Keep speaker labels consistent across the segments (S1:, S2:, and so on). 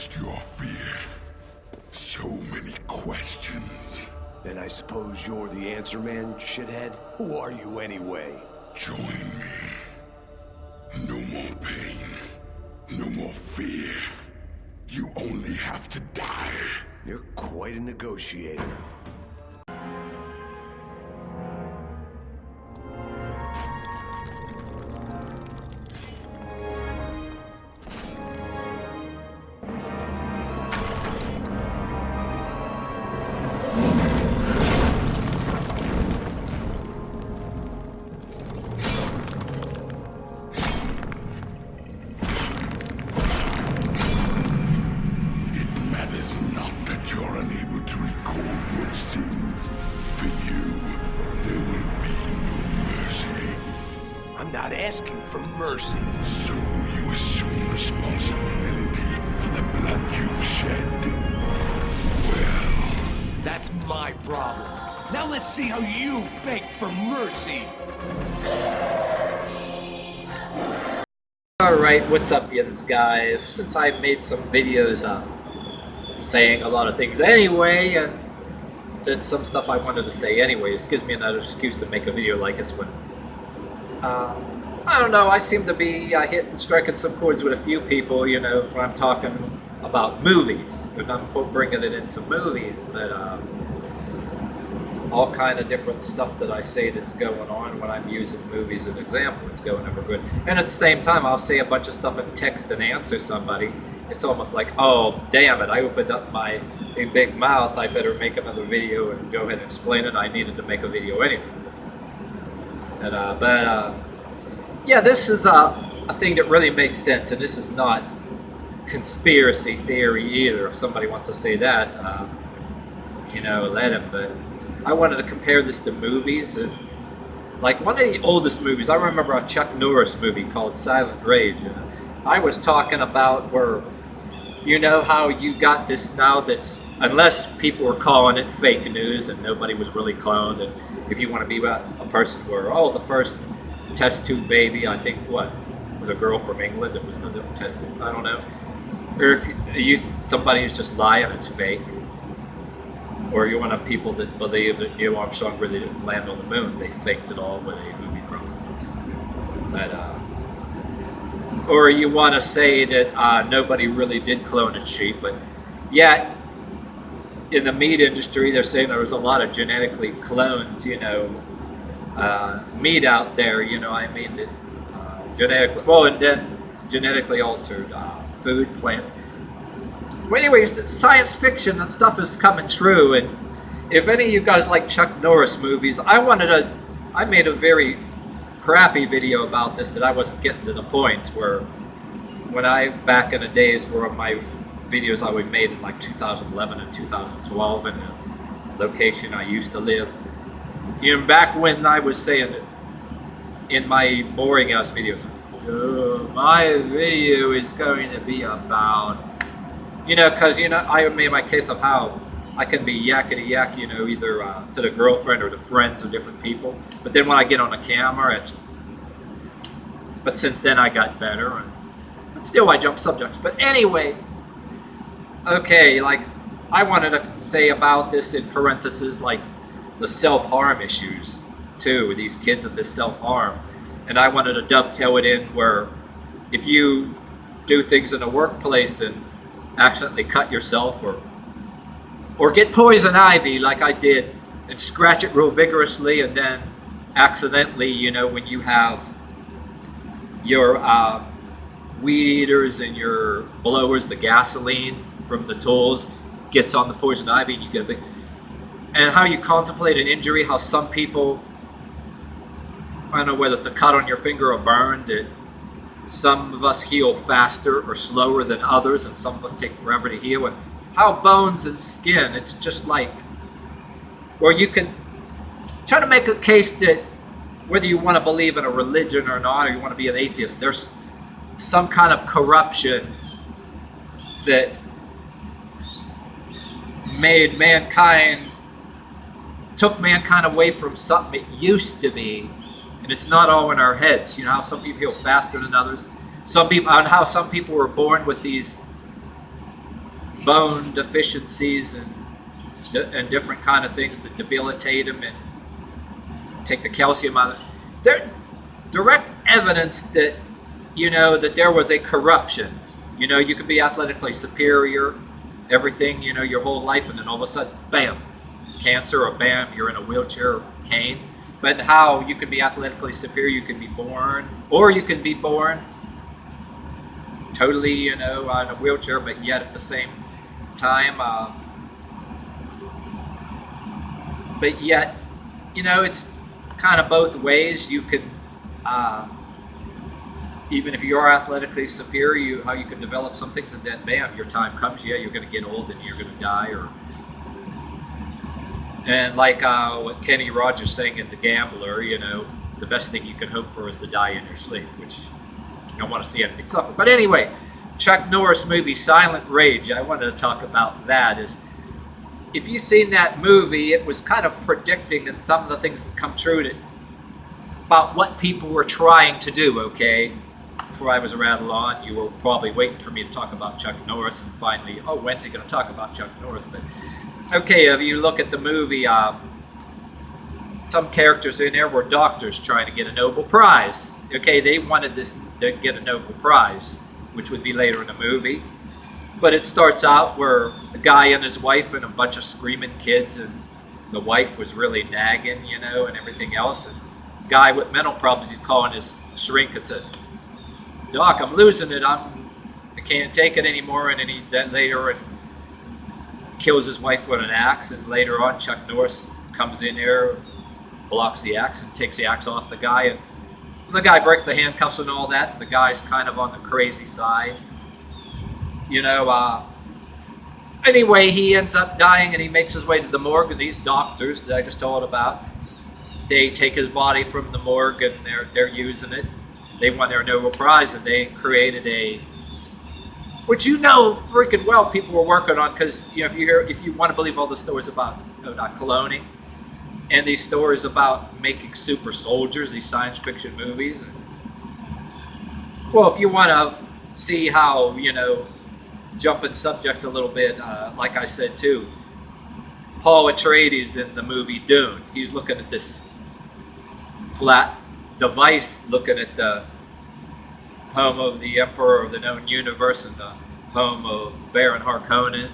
S1: just your fear. So many questions.
S2: Then I suppose you're the answer man, shithead? Who are you anyway?
S1: Join me. No more pain. No more fear. You only have to die.
S2: You're quite a negotiator. Asking for mercy.
S1: So you assume responsibility for the blood you've shed? Well...
S2: That's my problem. Now let's see how you beg for mercy.
S3: Alright, what's up, yins guys? Since I made some videos saying a lot of things anyway, and did some stuff I wanted to say anyway, this gives me another excuse to make a video like this one. I don't know, I seem to be striking some chords with a few people, you know, when I'm talking about movies. And I'm bringing it into movies, but all kind of different stuff that I say that's going on when I'm using movies as an example. It's going over good. And at the same time, I'll say a bunch of stuff in text and answer somebody. It's almost like, oh, damn it, I opened up my big mouth. I better make another video and go ahead and explain it. I needed to make a video anyway. Yeah, this is a thing that really makes sense, and this is not conspiracy theory either. If somebody wants to say that, you know, let him. But I wanted to compare this to movies. And like one of the oldest movies, I remember a Chuck Norris movie called Silent Rage. And I was talking about where, you know how you got this now that's, unless people were calling it fake news and nobody was really cloned, and if you want to be a person where, oh, the first test tube baby, I think, what, was a girl from England that was the test tube, I don't know. Or if somebody who's just lying, it's fake. Or you want people that believe that Neil Armstrong really didn't land on the moon, they faked it all with a movie process. But, or you want to say that nobody really did clone a sheep, but yet in the meat industry, they're saying there was a lot of genetically cloned, you know, meat out there, you know, I mean, that, genetically, well, and then genetically altered food, plant. Well, anyways, science fiction and stuff is coming true, and if any of you guys like Chuck Norris movies, I made a very crappy video about this that I wasn't getting to the point where, when back in the days where my videos I would made in like 2011 and 2012 in the location I used to live. You know, back when I was saying it in my boring ass videos, my video is going to be about, you know, because, you know, I made my case of how I can be yakety yak, you know, either to the girlfriend or the friends of different people. But then when I get on the camera, but since then I got better, but still I jump subjects. But anyway, okay, like I wanted to say about this in parentheses, like, the self-harm issues too, these kids of this self-harm, and I wanted to dovetail it in where if you do things in the workplace and accidentally cut yourself or get poison ivy like I did and scratch it real vigorously, and then accidentally, you know, when you have your weed eaters and your blowers, the gasoline from the tools gets on the poison ivy and you get a big, and how you contemplate an injury, how some people, I don't know whether it's a cut on your finger or burn, that some of us heal faster or slower than others, and some of us take forever to heal, and how bones and skin, it's just like, or you can try to make a case that whether you want to believe in a religion or not, or you want to be an atheist, there's some kind of corruption that made mankind, took mankind away from something it used to be, and it's not all in our heads. You know how some people heal faster than others, some people, and how some people were born with these bone deficiencies and different kind of things that debilitate them and take the calcium out of it. There's direct evidence that, that there was a corruption. You could be athletically superior, everything, your whole life, and then all of a sudden, bam, cancer, or bam, you're in a wheelchair or cane. But how you can be athletically superior, you can be born, or you can be born totally, in a wheelchair, but yet at the same time, but yet, it's kind of both ways. You can, even if you are athletically superior, how you can develop some things, and then bam, your time comes. Yeah, you're going to get old and you're going to die, and like what Kenny Rogers saying in The Gambler, the best thing you can hope for is to die in your sleep, which you don't want to see anything suffer. But anyway, Chuck Norris movie Silent Rage, I wanted to talk about that. Is if you've seen that movie, it was kind of predicting and some of the things that come true about what people were trying to do, okay? Before I was rattled on, you were probably waiting for me to talk about Chuck Norris, and finally, when's he going to talk about Chuck Norris? But okay, if you look at the movie, some characters in there were doctors trying to get a Nobel Prize. Okay, they wanted this to get a Nobel Prize, which would be later in the movie. But it starts out where a guy and his wife and a bunch of screaming kids, and the wife was really nagging, and everything else. And the guy with mental problems, he's calling his shrink and says, "Doc, I'm losing it. I can't take it anymore." And then then later and kills his wife with an axe. And later on, Chuck Norris comes in there, blocks the axe, and takes the axe off the guy. And the guy breaks the handcuffs and all that. The guy's kind of on the crazy side. Anyway, he ends up dying, and he makes his way to the morgue, and these doctors that I just told about, they take his body from the morgue, and they're using it. They won their Nobel Prize, and they created which freaking well people were working on, because if you want to believe all the stories about cloning, and these stories about making super soldiers, these science fiction movies. Well, if you want to see how, jumping subjects a little bit, like I said too, Paul Atreides in the movie Dune, he's looking at this flat device, looking at the home of the Emperor of the known universe and the home of Baron Harkonnen,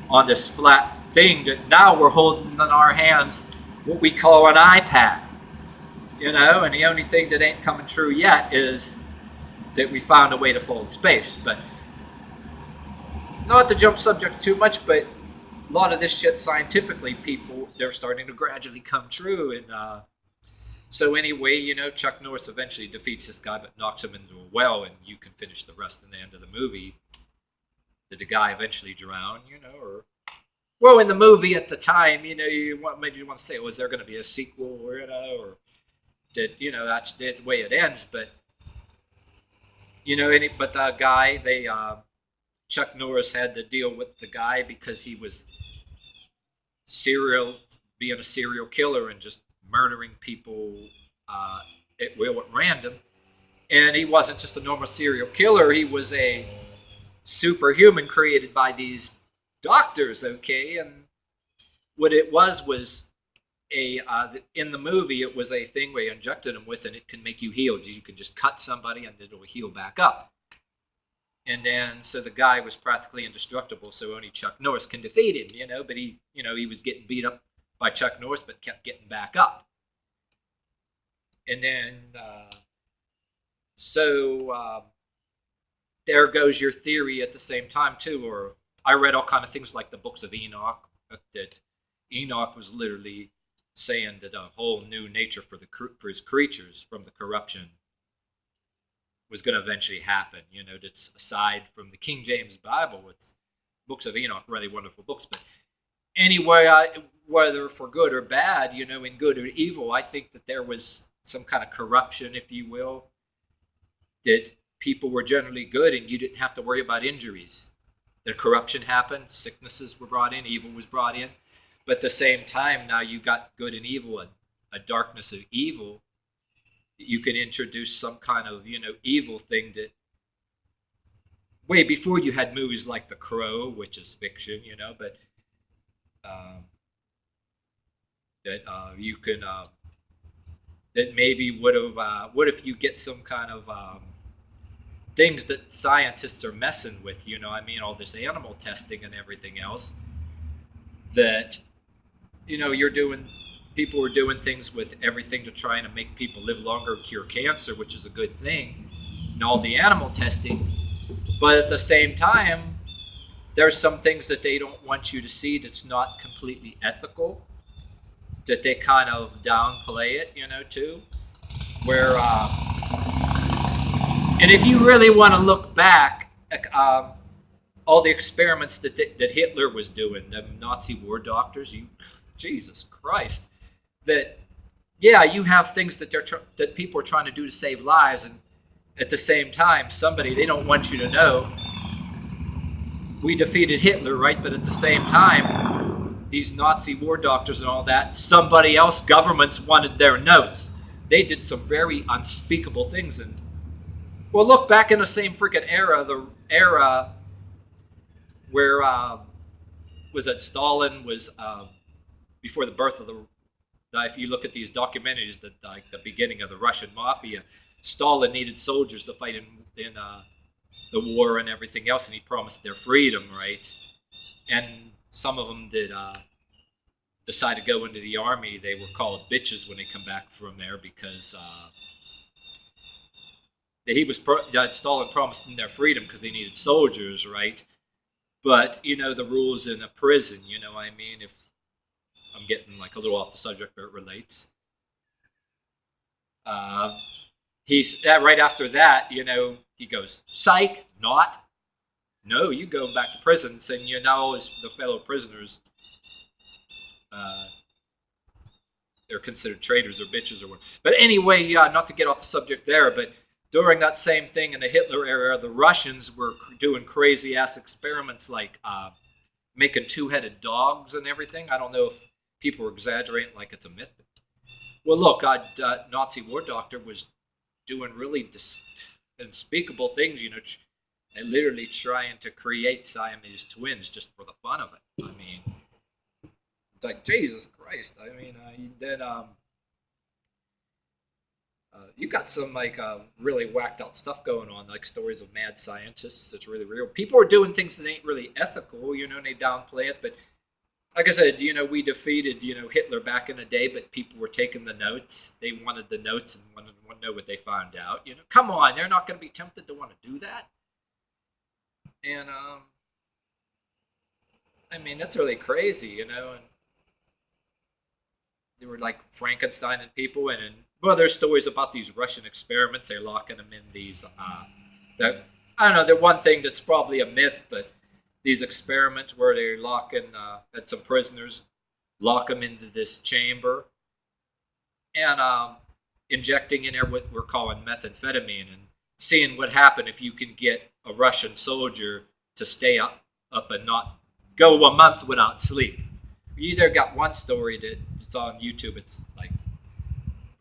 S3: on this flat thing that now we're holding in our hands, what we call an iPad, and the only thing that ain't coming true yet is that we found a way to fold space. But not to jump subject too much, but a lot of this shit scientifically, they're starting to gradually come true. And so anyway, Chuck Norris eventually defeats this guy, but knocks him into a well, and you can finish the rest in the end of the movie. Did the guy eventually drown, or... Well, in the movie at the time, maybe you want to say, was there going to be a sequel, or did, that's the way it ends. But, but the guy, Chuck Norris had to deal with the guy because he was being a serial killer and just murdering people at will at random. And he wasn't just a normal serial killer, he was a superhuman created by these doctors, okay? And what it was in the movie, it was a thing where you injected them with, and it can make you heal. You can just cut somebody and it'll heal back up. And then, so the guy was practically indestructible, so only Chuck Norris can defeat him, but he was getting beat up by Chuck Norris, but kept getting back up. And then, there goes your theory at the same time too, or I read all kind of things like the books of Enoch, that Enoch was literally saying that a whole new nature for his creatures from the corruption was going to eventually happen. That's aside from the King James Bible, it's books of Enoch, really wonderful books. But anyway, whether for good or bad, in good or evil, I think that there was some kind of corruption, if you will, that people were generally good and you didn't have to worry about injuries. The corruption happened, sicknesses were brought in, evil was brought in. But at the same time, now you got good and evil, a darkness of evil. You can introduce some kind of, evil thing that way before you had movies like The Crow, which is fiction, but that you can that maybe would have what if you get some kind of things that scientists are messing with, all this animal testing and everything else, that people were doing things with everything to try and make people live longer, cure cancer, which is a good thing, and all the animal testing. But at the same time, there's some things that they don't want you to see that's not completely ethical, that they kind of downplay it, too. Where, and if you really want to look back at all the experiments that Hitler was doing, the Nazi war doctors, Jesus Christ, that, yeah, you have things that that people are trying to do to save lives, and at the same time, they don't want you to know, we defeated Hitler, right? But at the same time, these Nazi war doctors and all that, somebody else, governments wanted their notes. They did some very unspeakable things. And well, look back in the same freaking era, the era where was that Stalin was before the birth of the. If you look at these documentaries, that like the beginning of the Russian mafia, Stalin needed soldiers to fight in the war and everything else, and he promised their freedom, right? And some of them did decide to go into the army. They were called bitches when they come back from there because Stalin promised them their freedom because they needed soldiers, right? But the rules in a prison, if I'm getting like a little off the subject, but it relates. He's right after that, he goes, psych, not. No, you go back to prison, saying, as the fellow prisoners, they're considered traitors or bitches or whatever. But anyway, not to get off the subject there, but during that same thing in the Hitler era, the Russians were doing crazy ass experiments like making two-headed dogs and everything. I don't know if people were exaggerating like it's a myth. Well, look, Nazi war doctor was doing really unspeakable things, and literally trying to create Siamese twins just for the fun of it. It's like, Jesus Christ. Then you got some like really whacked out stuff going on, like stories of mad scientists. It's really real. People are doing things that ain't really ethical, and they downplay it. But like I said, we defeated, Hitler back in the day, but people were taking the notes. They wanted the notes and wanted to know what they found out. Come on, they're not going to be tempted to want to do that. And that's really crazy, and they were like Frankenstein and people, and there's stories about these Russian experiments. They're locking them in these. I don't know. They're one thing that's probably a myth, but these experiments where they're locking at some prisoners, lock them into this chamber, and injecting in there what we're calling methamphetamine, and seeing what happened if you can get a Russian soldier to stay up and not go a month without sleep. You either got one story that it's on YouTube. It's like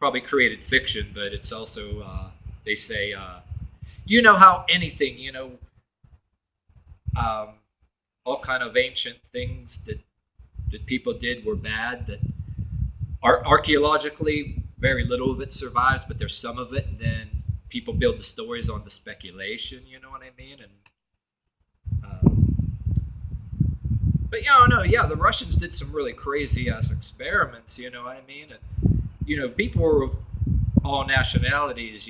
S3: probably created fiction, but it's also they say how anything all kind of ancient things that people did were bad, that are archaeologically very little of it survives, but there's some of it, and then people build the stories on the speculation, you know what I mean? And but the Russians did some really crazy ass experiments, you know what I mean? And people were of all nationalities,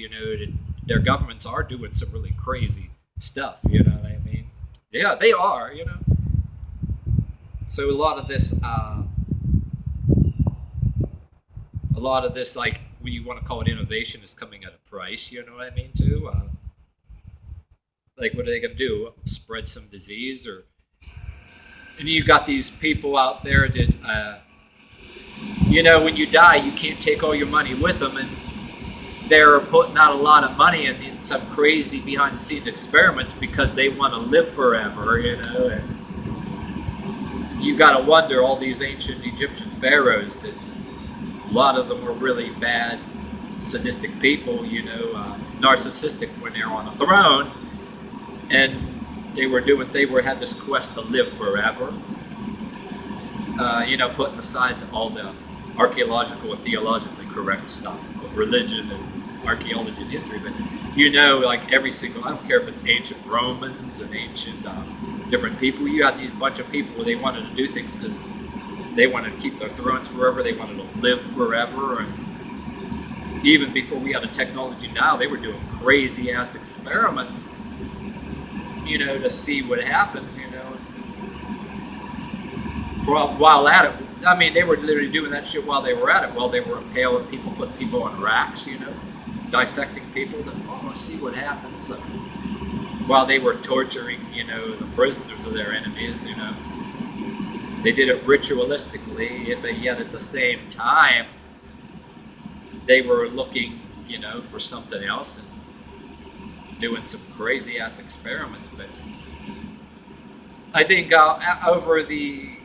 S3: their governments are doing some really crazy stuff, you know what I mean? Yeah, they are, So a lot of this, like, when you want to call it innovation, is coming at a price, you know what I mean, too? Like, what are they going to do? Spread some disease? And you got these people out there that, when you die, you can't take all your money with them, and they're putting out a lot of money in some crazy behind-the-scenes experiments because they want to live forever, and you got to wonder, all these ancient Egyptian pharaohs, that a lot of them were really bad, sadistic people, narcissistic when they're on the throne, and They had this quest to live forever. Putting aside all the archaeological and theologically correct stuff of religion and archaeology and history, but like every single, I don't care if it's ancient Romans and ancient different people, you had these bunch of people where they wanted to do things because they wanted to keep their thrones forever, they wanted to live forever, and even before we had a technology now, they were doing crazy ass experiments, to see what happens, while at it. I mean, they were literally doing that shit while they were at it, while they were impaling people, putting people on racks, dissecting people, to see what happens. While they were torturing, the prisoners of their enemies, They did it ritualistically, but yet at the same time, they were looking, for something else and doing some crazy ass experiments. But I think over the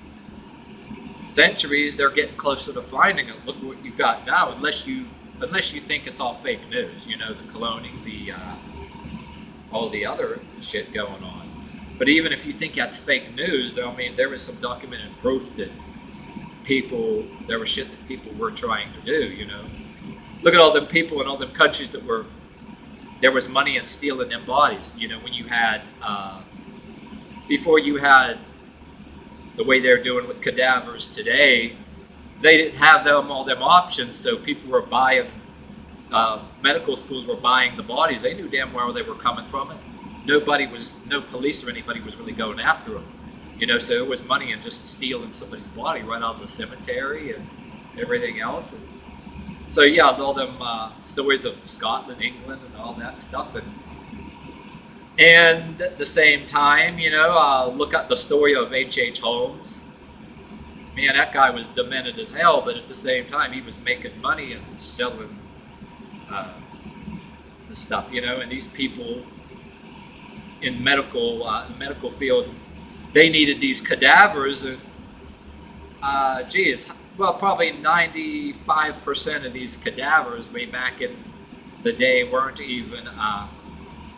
S3: centuries, they're getting closer to finding it. Look what you got now, unless you think it's all fake news, the cloning, all the other shit going on. But even if you think that's fake news, I mean, there was some documented proof that there was shit that people were trying to do, Look at all them people in all them countries there was money in stealing them bodies, when you had, before you had the way they're doing with cadavers today, they didn't have all them options, so people were buying, medical schools were buying the bodies. They knew damn well where they were coming from it. No police or anybody was really going after them, so it was money in just stealing somebody's body right out of the cemetery and everything else. And so yeah, all them stories of Scotland, England, and all that stuff, and at the same time, look at the story of H.H. Holmes. Man, that guy was demented as hell, but at the same time, he was making money and selling the stuff, and these people in medical field, they needed these cadavers, and probably 95% of these cadavers way back in the day weren't even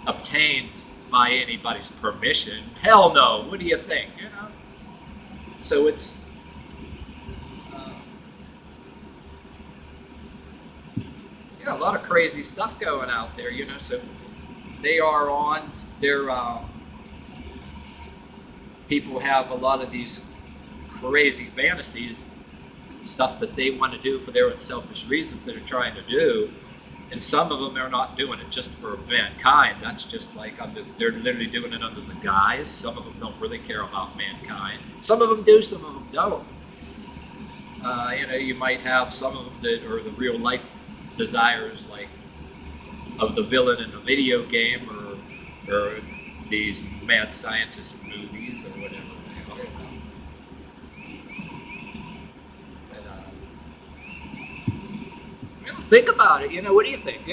S3: obtained by anybody's permission. Hell no. What do you think? So it's a lot of crazy stuff going out there. So they are on their people have a lot of these crazy fantasies, stuff that they want to do for their own selfish reasons that they're trying to do. And some of them are not doing it just for mankind. That's just like they're literally doing it under the guise. Some of them don't really care about mankind. Some of them do, some of them don't. You might have some of them that are the real life desires, like of the villain in a video game or these mad scientist movies or whatever. Think about it. What do you think?